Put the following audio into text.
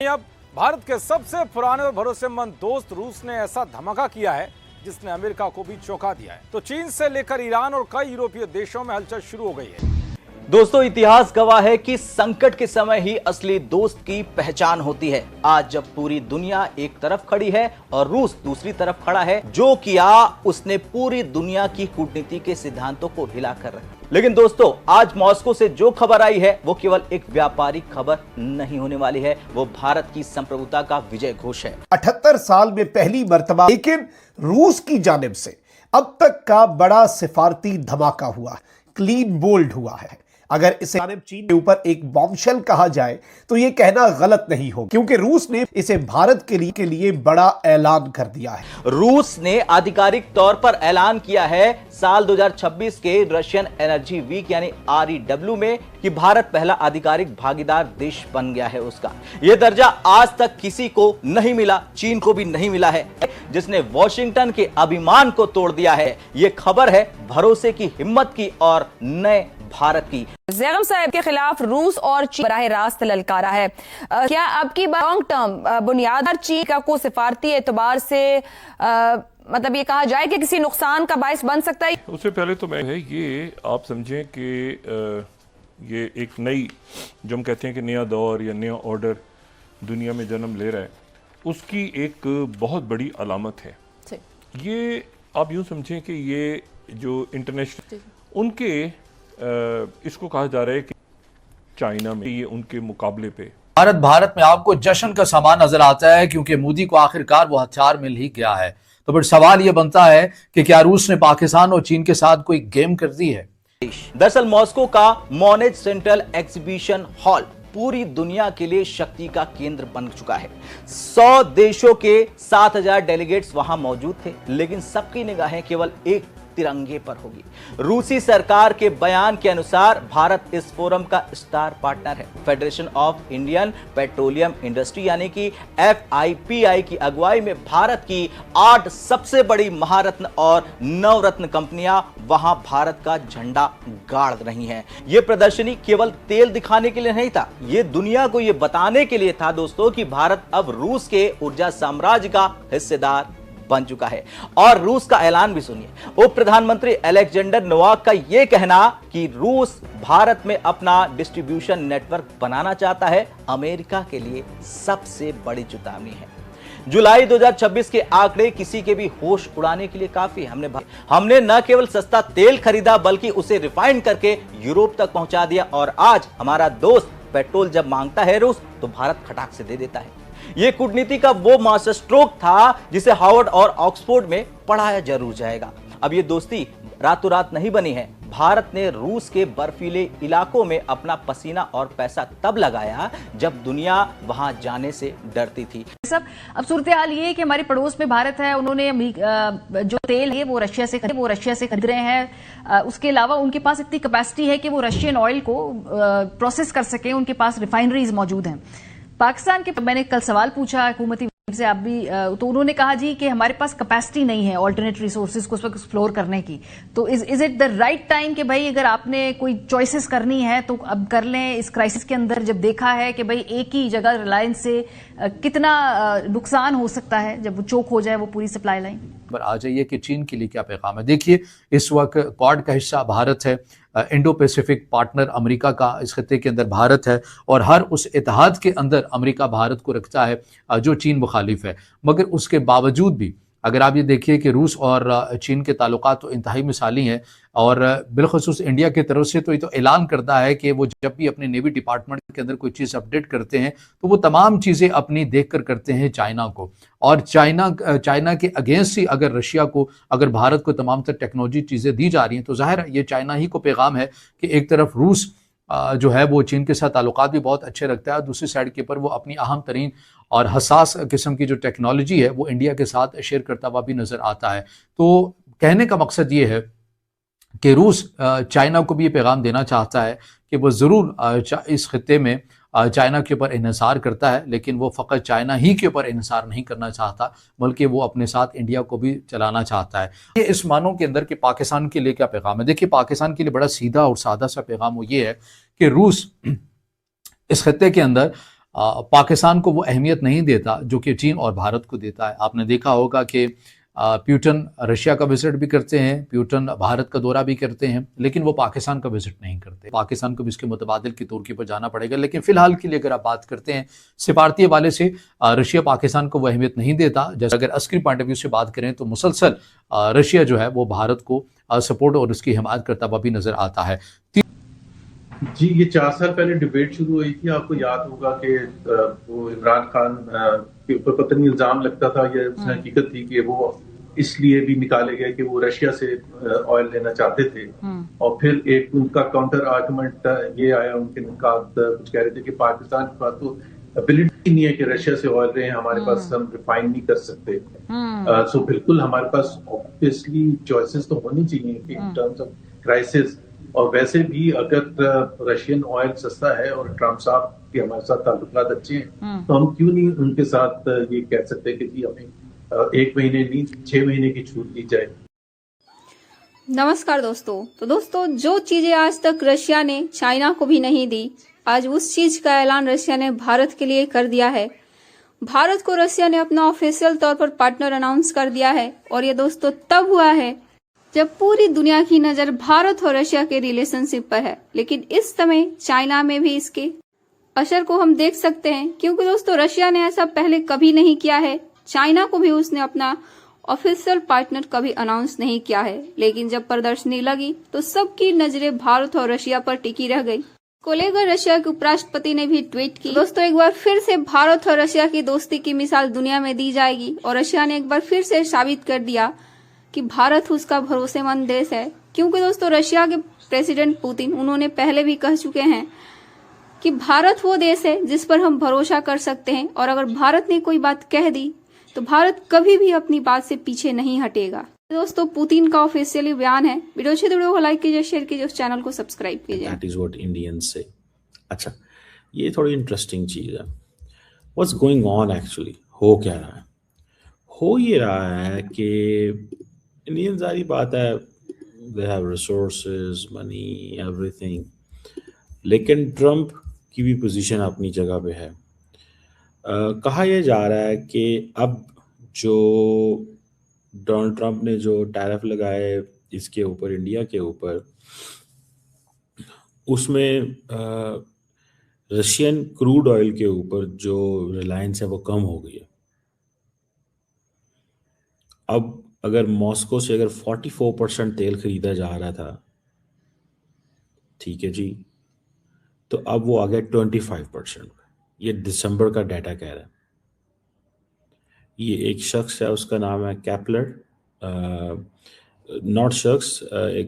अब भारत के सबसे पुराने और भरोसेमंद दोस्त रूस ने ऐसा धमाका किया है जिसने अमेरिका को भी चौंका दिया है। तो चीन से लेकर ईरान और कई यूरोपीय देशों में हलचल शुरू हो गई है। दोस्तों, इतिहास गवाह है कि संकट के समय ही असली दोस्त की पहचान होती है। आज जब पूरी दुनिया एक तरफ खड़ी है और रूस दूसरी तरफ खड़ा है, जो किया उसने पूरी दुनिया की कूटनीति के सिद्धांतों को हिलाकर रखा। लेकिन दोस्तों, आज मॉस्को से जो खबर आई है वो केवल एक व्यापारिक खबर नहीं होने वाली है, वो भारत की संप्रभुता का विजय घोष है। 78 साल में पहली मर्तबा लेकिन रूस की जानिब से अब तक का बड़ा सिफारती धमाका हुआ, क्लीन बोल्ड हुआ है। अगर इसे चीन के ऊपर एक बॉम्बशेल कहा जाए तो यह कहना गलत नहीं हो, क्योंकि रूस ने इसे भारत के लिए बड़ा ऐलान कर दिया है। रूस ने आधिकारिक तौर पर ऐलान किया है साल 2026 के रशियन एनर्जी वीक यानी REW में कि भारत पहला आधिकारिक भागीदार देश बन गया है। उसका यह दर्जा आज तक किसी को नहीं मिला, चीन को भी नहीं मिला है, जिसने वॉशिंगटन के अभिमान को तोड़ दिया है। यह खबर है भरोसे की, हिम्मत की और नए भारत की। ज़ैगम साहब के खिलाफ रूस और चीन बराह रास्त ललकारा है। क्या अब की लॉन्ग टर्म बुनियाद चीन का को सिफारती एतबार से मतलब ये कहा जाए कि किसी नुकसान का बायस बन सकता है? उससे पहले तो मैं है ये आप समझें कि ये एक नई, जो हम कहते हैं कि नया दौर या नया ऑर्डर दुनिया में जन्म ले रहा है, उसकी एक बहुत बड़ी अलामत है। ये आप यूँ समझें कि ये जो इंटरनेशनल उनके इसको कहा जा रहा है कि चाइना में ये उनके मुकाबले पे भारत में आपको जश्न का सामान नजर आता है, क्योंकि मोदी को आखिरकार वो हथियार मिल ही गया है। तो फिर सवाल ये बनता है कि क्या रूस ने पाकिस्तान और चीन के साथ कोई गेम कर दी है? दरअसल मॉस्को का मोनेज सेंट्रल एग्जीबिशन हॉल पूरी दुनिया के लिए शक्ति का केंद्र बन चुका है। 100 देशों के 7000 डेलीगेट्स वहां मौजूद थे, लेकिन सबकी निगाहें केवल एक तिरंगे पर होगी। रूसी सरकार के बयान के अनुसार भारत इस फोरम का स्टार पार्टनर है। Federation of Indian petroleum industry यानी कि FIPI की अगुवाई में भारत की 8 सबसे बड़ी महारत्न और नवरत्न कंपनियां वहां भारत का झंडा गाड़ रही हैं। यह प्रदर्शनी केवल तेल दिखाने के लिए नहीं था, यह दुनिया को यह बताने के लिए था दोस्तों कि भारत अब रूस के ऊर्जा साम्राज्य का हिस्सेदार बन चुका है। और रूस का ऐलान भी सुनिए। उप प्रधानमंत्री अलेक्जेंडर नोवाक का यह कहना कि रूस भारत में अपना डिस्ट्रीब्यूशन नेटवर्क बनाना चाहता है, अमेरिका के लिए सबसे बड़ी चेतावनी है। जुलाई 2026 के आंकड़े किसी के भी होश उड़ाने के लिए काफी। हमने न केवल सस्ता तेल खरीदा बल्कि उसे रिफाइन करके यूरोप तक पहुंचा दिया, और आज हमारा दोस्त पेट्रोल जब मांगता है रूस तो भारत खटाक से दे देता है। यह कूटनीति का वो मास्टर स्ट्रोक था जिसे हार्वर्ड और ऑक्सफोर्ड में पढ़ाया जरूर जाएगा। अब ये दोस्ती रातों रात नहीं बनी है। भारत ने रूस के बर्फीले इलाकों में अपना पसीना और पैसा तब लगाया जब दुनिया वहां जाने से डरती थी। सब अब सूरत हाल ये है कि हमारे पड़ोस में भारत है, उन्होंने जो तेल है वो रशिया से खरीद रहे हैं। उसके अलावा उनके पास इतनी कैपेसिटी है कि वो रशियन ऑयल को प्रोसेस कर सके, उनके पास रिफाइनरीज मौजूद हैं। पाकिस्तान के मैंने कल सवाल पूछा हुकूमती से, आप भी, तो उन्होंने कहा जी कि हमारे पास कैपेसिटी नहीं है ऑल्टरनेट रिसोर्सेज को एक्सप्लोर करने की। तो is it the right time कि भाई अगर आपने कोई चॉइसेस करनी है तो अब कर लें इस क्राइसिस के अंदर, जब देखा है कि भाई एक ही जगह रिलायंस से कितना नुकसान हो सकता है जब वो चोक हो जाए वो पूरी सप्लाई लाइन। पर आ जाइए कि चीन के लिए क्या पैगाम है। देखिए, इस वक्त क्वाड का हिस्सा भारत है, इंडो पैसिफिक पार्टनर अमेरिका का इस खत्ते के अंदर भारत है, और हर उस इत्तेहाद के अंदर अमेरिका भारत को रखता है जो चीन मुखालिफ है। मगर उसके बावजूद भी अगर आप ये देखिए कि रूस और चीन के ताल्लुकात तो इंतहाई मिसाली हैं, और बिलखसूस इंडिया की तरफ से तो ये तो ऐलान करता है कि वो जब भी अपने नेवी डिपार्टमेंट के अंदर कोई चीज़ अपडेट करते हैं तो वो तमाम चीज़ें अपनी देख कर करते हैं चाइना को, और चाइना के अगेंस्ट ही अगर रशिया को, अगर भारत को तमाम तर टेक्नोलॉजी चीज़ें दी जा रही हैं तो जाहिर है ये चाइना ही को पैगाम है कि एक तरफ रूस जो है वो चीन के साथ ताल्लुकात भी बहुत अच्छे रखता है, दूसरी साइड के ऊपर वो अपनी अहम तरीन और हसास किस्म की जो टेक्नोलॉजी है वो इंडिया के साथ शेयर करता हुआ भी नज़र आता है। तो कहने का मकसद ये है कि रूस चाइना को भी ये पैगाम देना चाहता है कि वो ज़रूर इस खत्ते में चाइना के ऊपर इन्हिसार करता है, लेकिन वो फ़कत चाइना ही के ऊपर इन्हिसार नहीं करना चाहता बल्कि वो अपने साथ इंडिया को भी चलाना चाहता है। ये इस मानों के अंदर कि पाकिस्तान के लिए क्या पैगाम है। देखिए, पाकिस्तान के लिए बड़ा सीधा और सादा सा पैगाम वो ये है कि रूस इस खत्ते के अंदर पाकिस्तान को वो अहमियत नहीं देता जो कि चीन और भारत को देता है। आपने देखा होगा कि प्यूटन रशिया का विजिट भी करते हैं, प्यूटन भारत का दौरा भी करते हैं, लेकिन वो पाकिस्तान का विजिट नहीं करते। पाकिस्तान को भी इसके मुतबादिल की तुर्की पर जाना पड़ेगा। लेकिन फिलहाल के लिए अगर आप बात करते हैं सिफारती हवाले से, रशिया पाकिस्तान को वो अहमियत नहीं देता। जैसे अगर अस्करी पॉइंट ऑफ व्यू से बात करें तो मुसलसल रशिया जो है वो भारत को सपोर्ट और उसकी हिमायत करता हुआ भी नजर आता है। जी, ये 4 साल पहले डिबेट शुरू हुई थी, आपको याद होगा कि वो इमरान खान के ऊपर पता नहीं इल्जाम लगता था या उसने हकीकत थी कि वो इसलिए भी निकाले गए कि वो रशिया से ऑयल लेना चाहते थे। और फिर एक उनका काउंटर आर्गुमेंट ये आया उनके निकात, कुछ कह रहे थे कि पाकिस्तान के पास तो एबिलिटी नहीं है कि रशिया से ऑयल रहे, हमारे पास हम रिफाइन नहीं कर सकते। सो बिल्कुल हमारे पास ऑब्वियसली चॉइसेस तो होनी चाहिए कि इन टर्म्स ऑफ क्राइसिस। और वैसे भी अगर रशियन ऑयल सस्ता है और ट्रम्प साहब के हमारे साथ ताल्लुकात अच्छे हैं, तो हम क्यों नहीं उनके साथ ये कह सकते कि जी हमें 1 महीने नहीं 6 महीने की छूट दी जाए। नमस्कार दोस्तों। तो दोस्तों, जो चीजें आज तक रशिया ने चाइना को भी नहीं दी, आज उस चीज का ऐलान रशिया ने भारत के लिए कर दिया है। भारत को रशिया ने अपना ऑफिशियल तौर पर पार्टनर अनाउंस कर दिया है। और ये दोस्तों तब हुआ है जब पूरी दुनिया की नजर भारत और रशिया के रिलेशनशिप पर है। लेकिन इस समय चाइना में भी इसके असर को हम देख सकते हैं, क्योंकि दोस्तों रशिया ने ऐसा पहले कभी नहीं किया है। चाइना को भी उसने अपना ऑफिशियल पार्टनर कभी अनाउंस नहीं किया है। लेकिन जब प्रदर्शनी लगी तो सबकी नजरें भारत और रशिया पर टिकी रह गई। को लेकर रशिया के उपराष्ट्रपति ने भी ट्वीट की। दोस्तों, एक बार फिर से भारत और रशिया की दोस्ती की मिसाल दुनिया में दी जाएगी। और रशिया ने एक बार फिर से साबित कर दिया कि भारत उसका भरोसेमंद देश है। क्योंकि दोस्तों रशिया के प्रेसिडेंट पुतिन, उन्होंने पहले भी कह चुके हैं कि भारत वो देश है जिस पर हम भरोसा कर सकते हैं। और अगर भारत ने कोई बात कह दी तो भारत कभी भी अपनी बात से पीछे नहीं हटेगा। दोस्तों, पुतिन का ऑफिशियली बयान है। वीडियो अच्छी वीडियो को लाइक कीजिए, शेयर कीजिए, उस चैनल को सब्सक्राइब कीजिए। दैट इज व्हाट इंडियंस से। अच्छा, ये थोड़ी इंटरेस्टिंग चीज है। व्हाट्स गोइंग ऑन एक्चुअली, हो क्या रहा है? हो ये रहा है कि इंडियन, सारी बात है, they have resources, money, everything. लेकिन ट्रम्प की भी पोजीशन अपनी जगह पे है। कहा यह जा रहा है कि अब जो डोनाल्ड ट्रम्प ने जो टैरिफ लगाए इसके ऊपर, इंडिया के ऊपर, उसमें रशियन क्रूड ऑयल के ऊपर जो रिलायंस है वो कम हो गई है। अब अगर मॉस्को से अगर 44% तेल खरीदा जा रहा था, ठीक है जी, तो अब वो आ गया 25%। ये दिसंबर का डाटा कह रहा है। ये एक शख्स है, उसका नाम है कैपलर, नॉट शख्स, एक